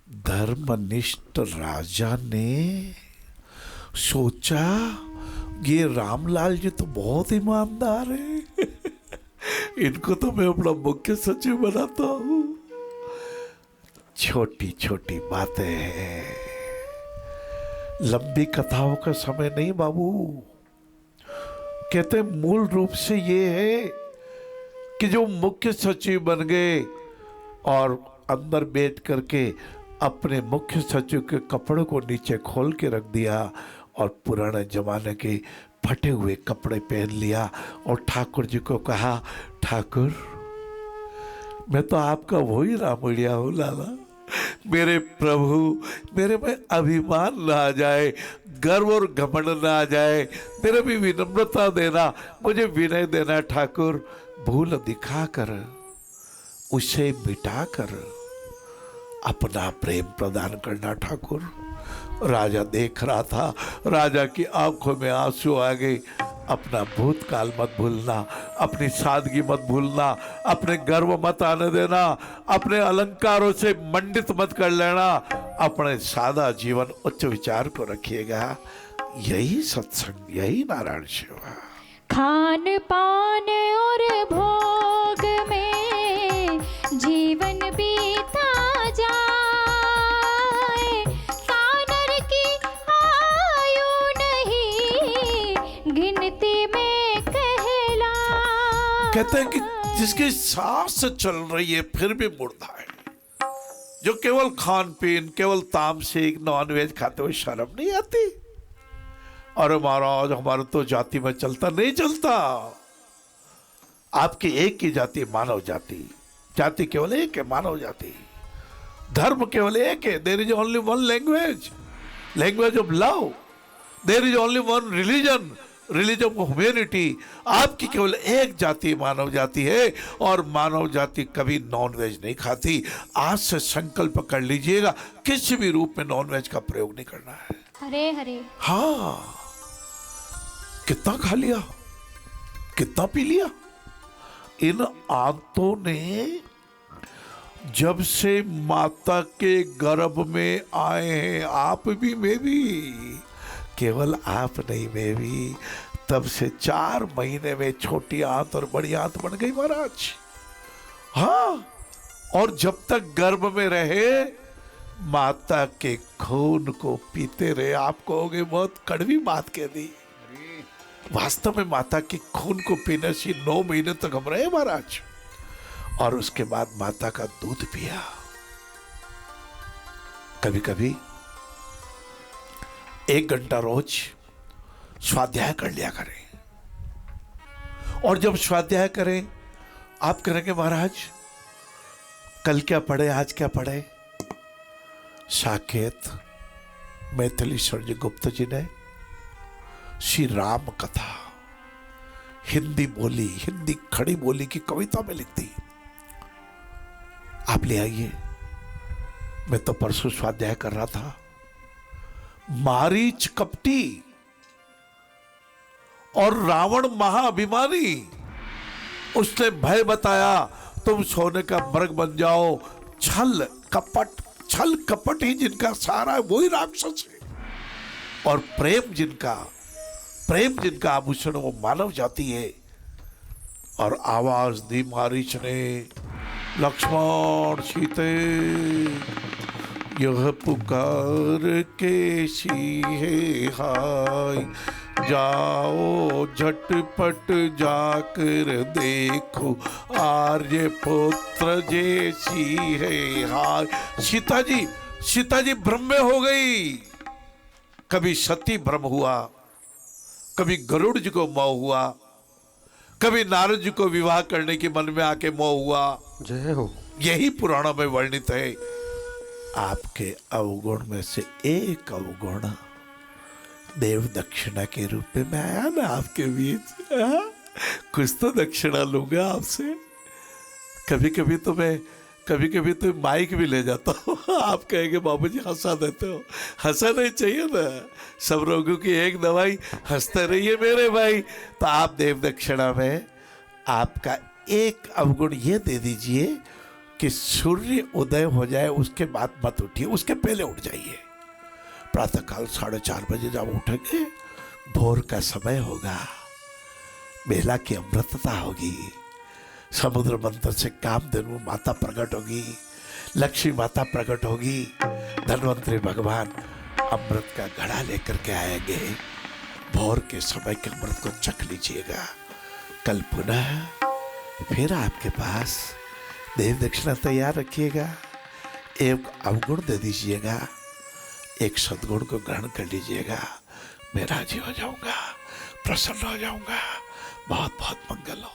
धर्मनिष्ठ राजा ने सोचा ये रामलाल जी तो बहुत ईमानदार है, इनको तो मैं अपना मुख्य सचिव बनाता हूं। छोटी छोटी बातें हैं, लंबी कथाओं का समय नहीं बाबू। कहते मूल रूप से ये है कि जो मुख्य सचिव बन गए और अंदर बैठ करके अपने मुख्य सचिव के कपड़ों को नीचे खोल के रख दिया और पुराने जमाने के फटे हुए कपड़े पहन लिया और ठाकुर जी को कहा, ठाकुर मैं तो आपका वही रामुड़िया हूँ लाला, मेरे प्रभु मेरे में अभिमान ना आ जाए, गर्व और घमंड ना आ जाए, मेरे भी विनम्रता देना, मुझे विनय देना ठाकुर। भूल दिखा कर उसे मिटा कर अपना प्रेम प्रदान करना ठाकुर। राजा देख रहा था, राजा की आंखों में आंसू आ गए। अपना भूतकाल मत भूलना, अपनी सादगी मत भूलना, अपने गर्व मत आने देना, अपने अलंकारों से मंडित मत कर लेना, अपने सादा जीवन उच्च विचार को रखिएगा। यही सत्संग, यही नारायण सेवा। खान पान और भोग में जीवन बीता जाए, कानर की आयु नहीं गिनती में कहला। कहते हैं कि जिसकी सांस चल रही है फिर भी मुर्दा है, जो केवल खान पीन, केवल तामसिक नॉनवेज खाते हुए शर्म नहीं आती। अरे महाराज हमारे तो जाति में चलता नहीं चलता। आपकी एक ही जाति, मानव जाति। जाति केवल एक है, मानव जाति। धर्म केवल एक है, there is only one language, language of love. There is only one religion, religion of humanity. आपकी केवल एक जाति मानव जाति है और मानव जाति कभी नॉनवेज नहीं खाती। आज से संकल्प कर लीजिएगा किसी भी रूप में नॉनवेज का प्रयोग नहीं करना है। हरे हरे। हाँ, कितना खा लिया, कितना पी लिया। इन आंतों ने जब से माता के गर्भ में आए हैं, आप भी मैं भी, केवल आप नहीं मैं भी, तब से 4 महीने में छोटी आंत और बड़ी आंत बन गई महाराज। हाँ, और जब तक गर्भ में रहे माता के खून को पीते रहे। आप कहोगे बहुत कड़वी बात कह दी, वास्तव में माता के खून को पीने से 9 महीने तक हम रहे महाराज। और उसके बाद माता का दूध पिया। कभी कभी 1 घंटा रोज स्वाध्याय कर लिया करें। और जब स्वाध्याय करें आप करेंगे महाराज कल क्या पढ़े, आज क्या पढ़े। साकेत मैथिलीश्वर जी गुप्त जी ने श्री राम कथा हिंदी बोली, हिंदी खड़ी बोली की कविता में लिख दी। आप ले आइए। मैं तो परसों स्वाध्याय कर रहा था। मारीच कपटी और रावण महाअभिमानी, उसने भय बताया तुम सोने का मृग बन जाओ। छल कपट ही जिनका सारा है वही राक्षस है। और प्रेम जिनका आभूषण वो मानव जाति है। और आवाज दी मारीच ने, लक्ष्मण सीते यह पुकार कैसी है हाय, जाओ झटपट जाकर देखो आर्य पुत्र जैसी है हाय। सीता जी भ्रम में हो गई। कभी सती भ्रम हुआ, कभी गरुड़ जी को मोह हुआ, कभी नारद जी को विवाह करने की मन में आके मोह हुआ। जय हो। यही पुराणों में वर्णित है। आपके अवगुण में से एक अवगुण देव दक्षिणा के रूप में आया ना आपके बीच। कुछ तो दक्षिणा लूंगा आपसे। कभी कभी तो माइक भी ले जाता हूँ। आप कहेंगे बाबूजी हंसा देते हो। हंसा नहीं चाहिए ना, सब रोगों की एक दवाई, हंसते रहिए मेरे भाई। तो आप देव दक्षिणा में आपका एक अवगुण ये दे दीजिए कि सूर्य उदय हो जाए उसके बाद मत उठिए, उसके पहले उठ जाइए। प्रातःकाल 4:30 बजे जब उठेंगे, भोर का समय होगा, बेला की अमृतता होगी, समुद्र मंथन से कामधेनु माता प्रकट होगी, लक्ष्मी माता प्रकट होगी, धन्वंतरी भगवान अमृत का घड़ा लेकर के आएंगे। भोर के समय के अमृत को चख लीजिएगा। कल पुनः फिर आपके पास देव दक्षिणा तैयार रखिएगा। एक अवगुण दे दीजिएगा, एक सद्गुण को ग्रहण कर लीजिएगा। मैं राजी हो जाऊंगा, प्रसन्न हो जाऊंगा। बहुत बहुत मंगल हो।